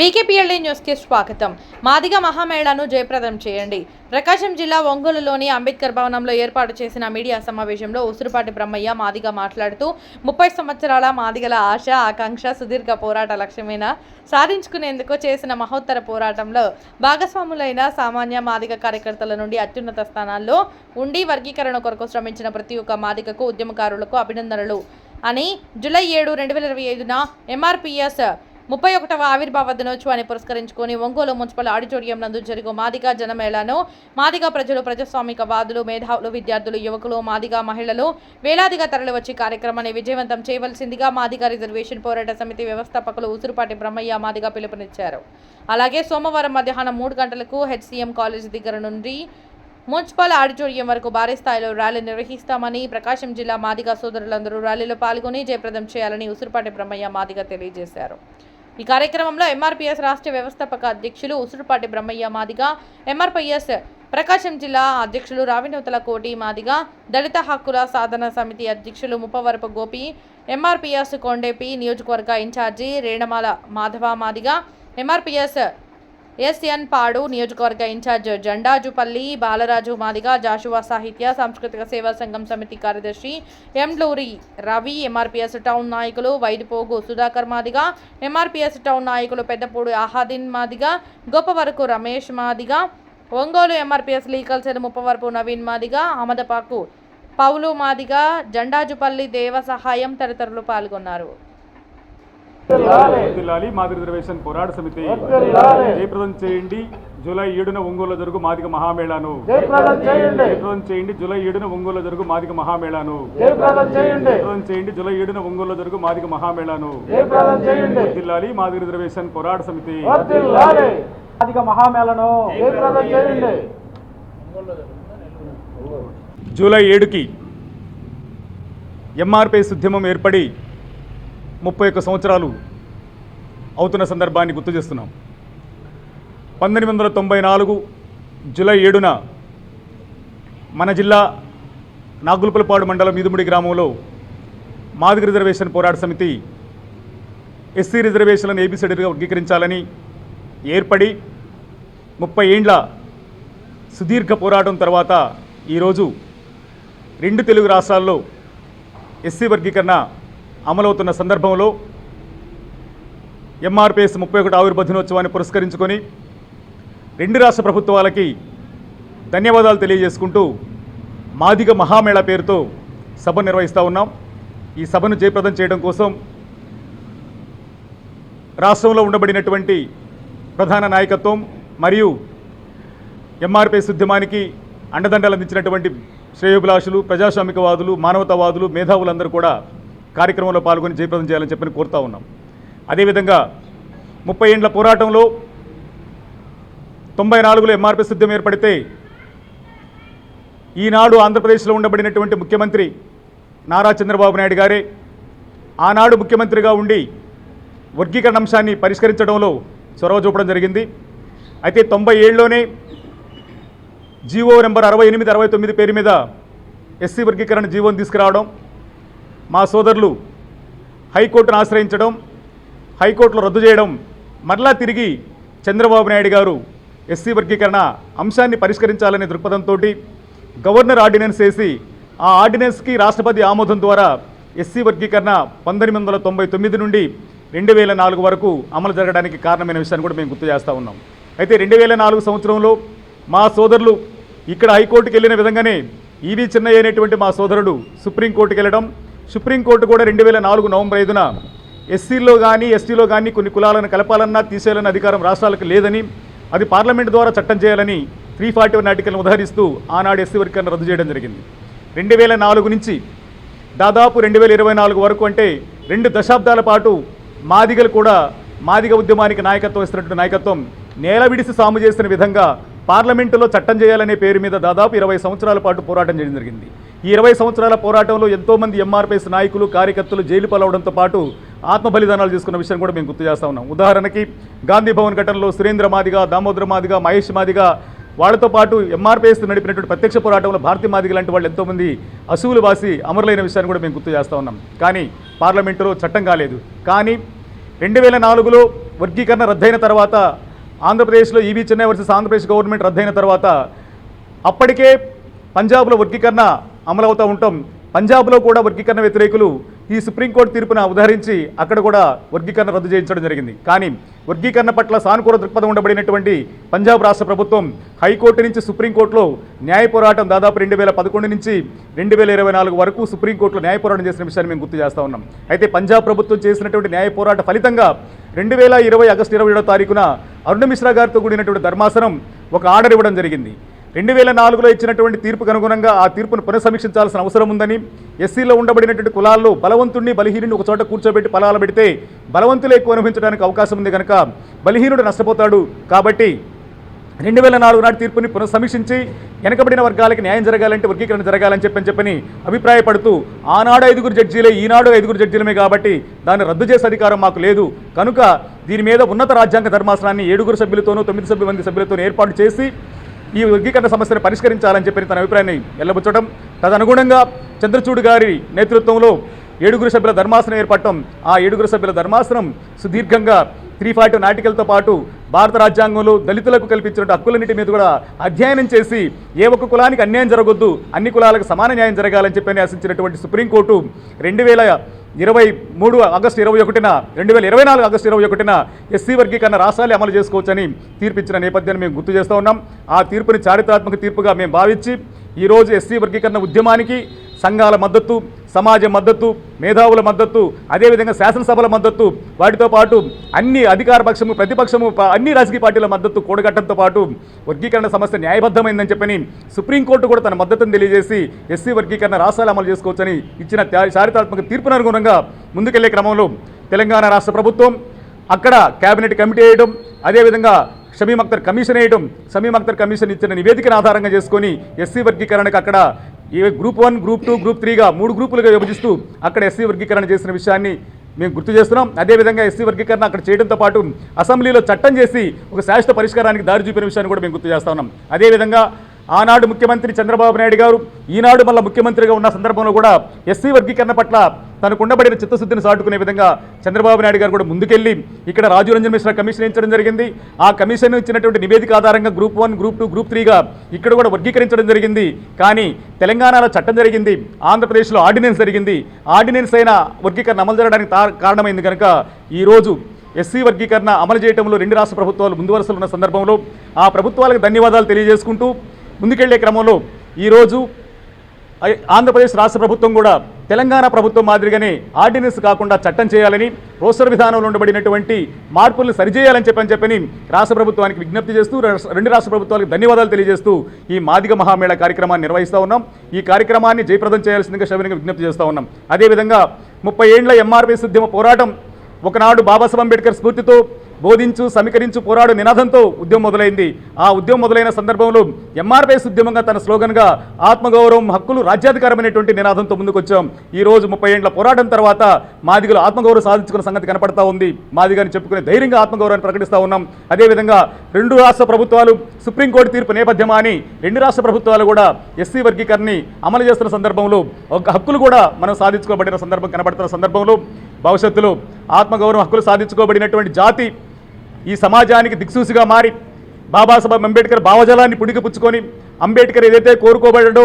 బీకేపీఎల్డీ న్యూస్కి స్వాగతం. మాదిగ మహామేళాను జయప్రదం చేయండి. ప్రకాశం జిల్లా ఒంగోలులోని అంబేద్కర్ భవనంలో ఏర్పాటు చేసిన మీడియా సమావేశంలో ఉసురుపాటి బ్రహ్మయ్య మాదిగ మాట్లాడుతూ 30 సంవత్సరాల మాదిగల ఆశ ఆకాంక్ష సుదీర్ఘ పోరాట లక్ష్యమైన సాధించుకునేందుకు చేసిన మహోత్తర పోరాటంలో భాగస్వాములైన సామాన్య మాదిగ కార్యకర్తల నుండి అత్యున్నత స్థానాల్లో ఉండి వర్గీకరణ కొరకు శ్రమించిన ప్రతి ఒక్క మాదిగకు ఉద్యమకారులకు అభినందనలు అని జూలై 7, 2025న ఎంఆర్పీఎస్ 31వ ఆవిర్భావ దినోత్సవాన్ని పురస్కరించుకొని ఒంగోలు మున్సిపల్ ఆడిటోరియం నందు జరిగే మాదిగ జనమేళాను మాదిగ ప్రజలు, ప్రజాస్వామిక వాదులు, మేధావులు, విద్యార్థులు, యువకులు, మాదిగ మహిళలు వేలాదిగా తరలివచ్చి కార్యక్రమాన్ని విజయవంతం చేయవలసిందిగా మాదిగ రిజర్వేషన్ పోరాట సమితి వ్యవస్థాపకులు ఉసురుపాటి బ్రహ్మయ్య మాదిగ పిలుపునిచ్చారు. అలాగే సోమవారం మధ్యాహ్నం 3 గంటలకు హెచ్సిఎం కాలేజ్ దగ్గర నుండి మున్సిపల్ ఆడిటోరియం వరకు భారీ స్థాయిలో ర్యాలీ నిర్వహిస్తామని, ప్రకాశం జిల్లా మాదిగ సోదరులందరూ ర్యాలీలో పాల్గొని జయప్రదం చేయాలని ఉసురుపాటి బ్రహ్మయ్య మాదిగ తెలియజేశారు. ఈ కార్యక్రమంలో ఎంఆర్పీఎస్ రాష్ట్ర వ్యవస్థాపక అధ్యక్షులు ఉసురుపాటి బ్రహ్మయ్య మాదిగ, ఎంఆర్పీఎస్ ప్రకాశం జిల్లా అధ్యక్షులు రావినూతల కోటి మాదిగ, దళిత హక్కుల సాధన సమితి అధ్యక్షులు ముప్పవరపు గోపి, ఎంఆర్పీఎస్ కొండేపి నియోజకవర్గ ఇన్ఛార్జి రేణమాల మాధవ మాదిగ, ఎంఆర్పీఎస్ ఎస్ఎన్ పాడు నియోజకవర్గ ఇన్ఛార్జ్ జండాజుపల్లి బాలరాజు మాదిగ, జాషువా సాహిత్య సాంస్కృతిక సేవా సంఘం సమితి కార్యదర్శి ఎంలూరి రవి, ఎంఆర్పీఎస్ టౌన్ నాయకులు వైదిపోగు సుధాకర్ మాదిగ, ఎంఆర్పీఎస్ టౌన్ నాయకులు పెద్దపూడి ఆహాదీన్ మాదిగ, గొప్పవరకు రమేష్ మాదిగ, ఒంగోలు ఎంఆర్పీఎస్ లీగల్ సెల్ ముప్పవరపు నవీన్ మాదిగ, అహ్మదపాకు పౌలు మాదిగ, జండాజుపల్లి దేవ సహాయం తదితరులు పాల్గొన్నారు. మాదిగ రిజర్వేషన్ పోరాట సమితి జయప్రదం చేయండి. జూలై 7న ఒంగోలు జరుగు మాదిగ మహామేళాను జయప్రదం చేయండి. జూలై 7న ఒంగోలు జరుగు మాదిగ మహామేళాను జయప్రదం చేయండి. జూలై 7న ఒంగోలు జరుగు మాదిగ మహామేళాను జిల్లాలి మాదిగ రిజర్వేషన్ పోరాట సమితి మాదిగ మహామేళాను జయప్రదం చేయండి. జూలై 7కి ఎంఆర్పీఎస్ ఉద్యమం ఏర్పడి 31 సంవత్సరాలు అవుతున్న సందర్భాన్ని గుర్తు చేస్తున్నాం. 1994 జూలై 7న మన జిల్లా నాగులపల్లిపాడు మండలం ఈదుముడి గ్రామంలో మాదిగ రిజర్వేషన్ పోరాట సమితి ఎస్సీ రిజర్వేషన్లను ఏబిసిడిగా వర్గీకరించాలని ఏర్పడి 30 ఏండ్ల సుదీర్ఘ పోరాటం తర్వాత ఈరోజు 2 తెలుగు రాష్ట్రాల్లో ఎస్సీ వర్గీకరణ అమలవుతున్న సందర్భంలో ఎంఆర్పీఎస్ 31వ ఆవిర్భావ దినోత్సవాన్ని పురస్కరించుకొని 2 రాష్ట్ర ప్రభుత్వాలకి ధన్యవాదాలు తెలియజేసుకుంటూ మాదిగ మహామేళా పేరుతో సభ నిర్వహిస్తూ ఉన్నాం. ఈ సభను జయప్రదం చేయడం కోసం రాష్ట్రంలో ఉండబడినటువంటి ప్రధాన నాయకత్వం మరియు ఎంఆర్పీఎస్ ఉద్యమానికి అండదండలు అందించినటువంటి శ్రేయోభిలాషులు, ప్రజాస్వామికవాదులు, మానవతావాదులు, మేధావులందరూ కూడా కార్యక్రమంలో పాల్గొని జయప్రదం చేయాలని చెప్పని కోరుతూ ఉన్నాం. అదేవిధంగా 30 ఏండ్ల పోరాటంలో 94లో ఎంఆర్పీఎస్ ఉద్యమం ఏర్పడితే ఈనాడు ఆంధ్రప్రదేశ్లో ఉండబడినటువంటి ముఖ్యమంత్రి నారా చంద్రబాబు నాయుడు గారే ఆనాడు ముఖ్యమంత్రిగా ఉండి వర్గీకరణ అంశాన్ని పరిష్కరించడంలో చొరవ చూపడం జరిగింది. అయితే 97లోనే జీవో నెంబర్ 68, 69 పేరు మీద ఎస్సీ వర్గీకరణ జీవోని తీసుకురావడం, మా సోదరులు హైకోర్టును ఆశ్రయించడం, హైకోర్టులో రద్దు చేయడం, మరలా తిరిగి చంద్రబాబు నాయుడు గారు ఎస్సీ వర్గీకరణ అంశాన్ని పరిష్కరించాలనే దృక్పథంతో గవర్నర్ ఆర్డినెన్స్ వేసి ఆ ఆర్డినెన్స్కి రాష్ట్రపతి ఆమోదం ద్వారా ఎస్సీ వర్గీకరణ 1999 నుండి 2004 వరకు అమలు జరగడానికి కారణమైన విషయాన్ని కూడా మేము గుర్తు చేస్తూ ఉన్నాం. అయితే 2004 సంవత్సరంలో మా సోదరులు ఇక్కడ హైకోర్టుకు వెళ్ళిన విధంగానే ఈవీ చిన్నయ్య అనేటువంటి మా సోదరుడు సుప్రీంకోర్టుకు వెళ్ళడం, సుప్రీంకోర్టు కూడా 2004 నవంబర్ 5న ఎస్సీలో కానీ ఎస్టీలో కానీ కొన్ని కులాలను కలపాలన్నా తీసేయాలన్న అధికారం రాష్ట్రాలకు లేదని, అది పార్లమెంట్ ద్వారా చట్టం చేయాలని 341 ఆర్టికల్ను ఉదహరిస్తూ ఆనాడు ఎస్సీ వర్గీకరణ రద్దు చేయడం జరిగింది. 2004 నుంచి దాదాపు 2024 వరకు, అంటే 2 దశాబ్దాల పాటు మాదిగలు కూడా మాదిగ ఉద్యమానికి నాయకత్వం ఇస్తున్నటువంటి నాయకత్వం నేల విడిసి సాము చేసిన విధంగా పార్లమెంటులో చట్టం చేయాలనే పేరు మీద దాదాపు 20 సంవత్సరాల పాటు పోరాటం చేయడం జరిగింది. ఈ 20 సంవత్సరాల పోరాటంలో ఎంతోమంది ఎంఆర్పీఎస్ నాయకులు, కార్యకర్తలు జైలు పాలవడంతో పాటు ఆత్మ బలిదానాలు చేసుకున్న విషయం కూడా మేము గుర్తు చేస్తూ ఉన్నాం. ఉదాహరణకి గాంధీ భవన్ ఘటనలో సురేంద్ర మాదిగ, దామోదర మాదిగ, మహేష్ మాదిగ, వాళ్ళతో పాటు ఎంఆర్పీఎస్ నడిపినటువంటి ప్రత్యక్ష పోరాటంలో భారతీ మాదిగ లాంటి వాళ్ళు ఎంతోమంది అసువులు వాసి అమరులైన విషయాన్ని కూడా మేము గుర్తు చేస్తూ ఉన్నాం. కానీ పార్లమెంటులో చట్టం కాలేదు. కానీ 2004లో వర్గీకరణ రద్దయిన తర్వాత ఆంధ్రప్రదేశ్లో E V Chennai versus Andhra Pradesh government రద్దయిన తర్వాత అప్పటికే పంజాబ్లో వర్గీకరణ అమలవుతూ ఉంటాం. పంజాబ్లో కూడా వర్గీకరణ వ్యతిరేకులు ఈ సుప్రీంకోర్టు తీర్పును ఉదహరించి అక్కడ కూడా వర్గీకరణ రద్దు చేయించడం జరిగింది. కానీ వర్గీకరణ పట్ల సానుకూల దృక్పథం ఉండబడినటువంటి పంజాబ్ రాష్ట్ర ప్రభుత్వం హైకోర్టు నుంచి సుప్రీంకోర్టులో న్యాయ పోరాటం దాదాపు 2011 నుంచి 2024 వరకు సుప్రీంకోర్టులో న్యాయ పోరాటం చేసిన విషయాన్ని మేము గుర్తు చేస్తూ ఉన్నాం. అయితే పంజాబ్ ప్రభుత్వం చేసినటువంటి న్యాయ పోరాట ఫలితంగా 2020 ఆగస్టు 27వ తారీఖున అరుణ మిశ్రా గారితో కూడినటువంటి ధర్మాసనం ఒక ఆర్డర్ ఇవ్వడం జరిగింది. 2004లో ఇచ్చినటువంటి తీర్పుకు అనుగుణంగా ఆ తీర్పును పునఃసమీక్షించాల్సిన అవసరం ఉందని, ఎస్సీలో ఉండబడినటువంటి కులాల్లో బలవంతుడిని బలహీనుడిని ఒక చోట కూర్చోబెట్టి ఫలాలు పెడితే బలవంతులు ఎక్కువ అనుభవించడానికి అవకాశం ఉంది కనుక బలహీనుడు నష్టపోతాడు. కాబట్టి 2004 నాటి తీర్పుని పునఃసమీక్షించి వెనకబడిన వర్గాలకి న్యాయం జరగాలంటే వర్గీకరణ జరగాలని చెప్పని అభిప్రాయపడుతూ ఆనాడు 5 జడ్జీలే ఈనాడు 5 జడ్జీలమే కాబట్టి దాన్ని రద్దు చేసే అధికారం మాకు లేదు కనుక దీని మీద ఉన్నత రాజ్యాంగ ధర్మాసనాన్ని 7 సభ్యులతోనూ 9 మంది సభ్యులతో ఏర్పాటు చేసి ఈ వర్గీకరణ సమస్యను పరిష్కరించాలని చెప్పి తన అభిప్రాయాన్ని వెల్లబుచ్చడం, తదనుగుణంగా చంద్రచూడ్ గారి నేతృత్వంలో 7 సభ్యుల ధర్మాసనం ఏర్పడటం. ఆ 7 సభ్యుల ధర్మాసనం సుదీర్ఘంగా 340 నాటికలతో పాటు భారత రాజ్యాంగంలో దళితులకు కల్పించిన హక్కులన్నిటి మీద కూడా అధ్యయనం చేసి ఏ ఒక్క కులానికి అన్యాయం జరగొద్దు, అన్ని కులాలకు సమాన న్యాయం జరగాలని చెప్పని ఆశించినటువంటి సుప్రీంకోర్టు 2023 ఆగస్టు 21న 2024 ఆగస్టు 21న ఎస్సీ వర్గీకరణ రాష్ట్రాలే అమలు చేసుకోవచ్చని తీర్పిచ్చిన నేపథ్యాన్ని మేము గుర్తు చేస్తూ ఉన్నాం. ఆ తీర్పుని చారిత్రాత్మక తీర్పుగా మేము భావించి ఈరోజు ఎస్సీ వర్గీకరణ ఉద్యమానికి సంఘాల మద్దతు, సమాజం మద్దతు, మేధావుల మద్దతు, అదేవిధంగా శాసనసభల మద్దతు, వాటితో పాటు అన్ని అధికార పక్షము ప్రతిపక్షము అన్ని రాజకీయ పార్టీల మద్దతు కూడగట్టడంతో పాటు వర్గీకరణ సమస్య న్యాయబద్ధమైందని చెప్పని సుప్రీంకోర్టు కూడా తన మద్దతును తెలియజేసి ఎస్సీ వర్గీకరణ రాష్ట్రాలు అమలు చేసుకోవచ్చని ఇచ్చిన చారిత్రాత్మక తీర్పును అనుగుణంగా ముందుకెళ్లే క్రమంలో తెలంగాణ రాష్ట్ర ప్రభుత్వం అక్కడ కేబినెట్ కమిటీ వేయడం, అదేవిధంగా షమీమ్ అఖ్తర్ కమిషన్ వేయడం, షమీమ్ అఖ్తర్ కమిషన్ ఇచ్చిన నివేదికను ఆధారంగా చేసుకొని ఎస్సీ వర్గీకరణకు అక్కడ గ్రూప్ 1, గ్రూప్ 2, గ్రూప్ 3గా 3 గ్రూపులుగా విభజిస్తూ అక్కడ ఎస్సీ వర్గీకరణ చేసిన విషయాన్ని మేము గుర్తు చేస్తున్నాం. అదేవిధంగా ఎస్సీ వర్గీకరణ అక్కడ చేయడంతో పాటు అసెంబ్లీలో చట్టం చేసి ఒక శాశ్వత పరిష్కారానికి దారి చూపిన విషయాన్ని కూడా మేము గుర్తు చేస్తా ఉన్నాం. అదేవిధంగా ఆనాడు ముఖ్యమంత్రి చంద్రబాబు నాయుడు గారు ఈనాడు మళ్ళీ ముఖ్యమంత్రిగా ఉన్న సందర్భంలో కూడా ఎస్సీ వర్గీకరణ పట్ల తనకు ఉండబడిన చిత్తశుద్ధిని చాటుకునే విధంగా చంద్రబాబు నాయుడు గారు కూడా ముందుకెళ్లి ఇక్కడ రాజీవ్ రంజన్ మిశ్రా కమిషన్ ఇచ్చడం జరిగింది. ఆ కమిషన్ ఇచ్చినటువంటి నివేదిక ఆధారంగా గ్రూప్ 1, గ్రూప్ 2, గ్రూప్ 3గా ఇక్కడ కూడా వర్గీకరించడం జరిగింది. కానీ తెలంగాణలో చట్టం జరిగింది, ఆంధ్రప్రదేశ్లో ఆర్డినెన్స్ జరిగింది. ఆర్డినెన్స్ అయినా వర్గీకరణ అమలు జరగడానికి కారణమైంది కనుక ఈరోజు ఎస్సీ వర్గీకరణ అమలు చేయడంలో 2 రాష్ట్ర ప్రభుత్వాలు ముందు వరుసలో ఉన్న సందర్భంలో ఆ ప్రభుత్వాలకు ధన్యవాదాలు తెలియజేసుకుంటూ ముందుకెళ్లే క్రమంలో ఈరోజు ఆంధ్రప్రదేశ్ రాష్ట్ర ప్రభుత్వం కూడా తెలంగాణ ప్రభుత్వం మాదిరిగానే ఆర్డినెన్స్ కాకుండా చట్టం చేయాలని, రోస్టర్ విధానంలో ఉండబడినటువంటి మార్పులను సరిచేయాలని చెప్పని రాష్ట్ర ప్రభుత్వానికి విజ్ఞప్తి చేస్తూ 2 రాష్ట్ర ప్రభుత్వాలకు ధన్యవాదాలు తెలియజేస్తూ ఈ మాదిగ మహామేళ కార్యక్రమాన్ని నిర్వహిస్తూ ఉన్నాం. ఈ కార్యక్రమాన్ని జయప్రదం చేయాల్సిందిగా సవినయంగా విజ్ఞప్తి చేస్తూ ఉన్నాం. అదేవిధంగా 30 ఏళ్ల ఎంఆర్పీఎస్ ఉద్యమ పోరాటం ఒకనాడు బాబాసాహెబ్ అంబేద్కర్ స్ఫూర్తితో బోధించు సమీకరించు పోరాడు నినాదంతో ఉద్యమం మొదలైంది. ఆ ఉద్యమం మొదలైన సందర్భంలో ఎంఆర్పీఎస్ ఉద్యమంగా తన స్లోగన్గా ఆత్మగౌరవం, హక్కులు, రాజ్యాధికారమైనటువంటి నినాదంతో ముందుకొచ్చాం. ఈరోజు 30 ఏళ్ల పోరాటం తర్వాత మాదిగలు ఆత్మగౌరవం సాధించుకున్న సంగతి కనపడతా ఉంది. మాదిగని చెప్పుకునే ధైర్యంగా ఆత్మగౌరవాన్ని ప్రకటిస్తూ ఉన్నాం. అదేవిధంగా 2 రాష్ట్ర ప్రభుత్వాలు సుప్రీంకోర్టు తీర్పు నేపథ్యమా అని 2 రాష్ట్ర ప్రభుత్వాలు కూడా ఎస్సీ వర్గీకరణని అమలు చేస్తున్న సందర్భంలో ఒక హక్కులు కూడా మనం సాధించుకోబడిన సందర్భం కనబడుతున్న సందర్భంలో భవిష్యత్తులో ఆత్మగౌరవం, హక్కులు సాధించుకోబడినటువంటి జాతి ఈ సమాజానికి దిక్సూసిగా మారి బాబాసాహెబ్ అంబేద్కర్ భావజాలాన్ని పుణికిపుచ్చుకొని అంబేద్కర్ ఏదైతే కోరుకోబడ్డాడో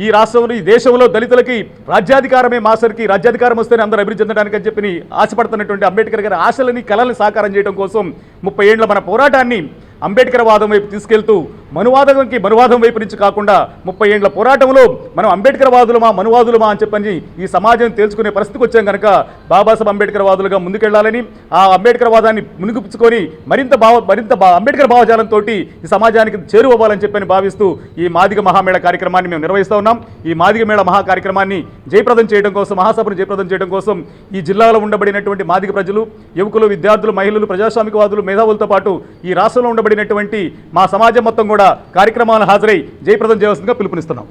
ఈ రాష్ట్రంలో ఈ దేశంలో దళితులకి రాజ్యాధికారమే మాసరికి, రాజ్యాధికారం వస్తేనే అందరూ అభివృద్ధి చెందడానికి అని చెప్పి ఆశపడుతున్నటువంటి అంబేద్కర్ గారి ఆశలని, కళల్ని సాకారం చేయడం కోసం 30 ఏళ్ల మన పోరాటాన్ని అంబేద్కర్ వాదం వైపు తీసుకెళ్తూ మనువాదం వైపు నుంచి కాకుండా 30 ఏళ్ల పోరాటంలో మనం అంబేద్కర్ వాదులమా మనువాదులమా అని చెప్పని ఈ సమాజం తేల్చుకునే పరిస్థితికి వచ్చాం కనుక బాబాసాహెబ్ అంబేద్కర్ వాదులుగా ముందుకెళ్లాలని, ఆ అంబేద్కర్ వాదాన్ని మునిగిపుచ్చుకొని మరింత అంబేద్కర్ భావజాలంతో ఈ సమాజానికి చేరువవ్వాలని చెప్పని భావిస్తూ ఈ మాదిగ మహామేళ కార్యక్రమాన్ని మేము నిర్వహిస్తూ ఉన్నాం. ఈ మాదిగ మేళ మహా కార్యక్రమాన్ని జయప్రదం చేయడం కోసం, మహాసభను జయప్రదం చేయడం కోసం ఈ జిల్లాలో ఉండబడినటువంటి మాదిగ ప్రజలు, యువకులు, విద్యార్థులు, మహిళలు, ప్రజాస్వామికవాదులు, మేధావులతో పాటు ఈ రాష్ట్రంలో ఉండబడినటువంటి మా సమాజం మొత్తం కూడా కార్యక్రమాలను హాజరై జయప్రదం చేయవలసిందిగా పిలుపునిస్తున్నాం.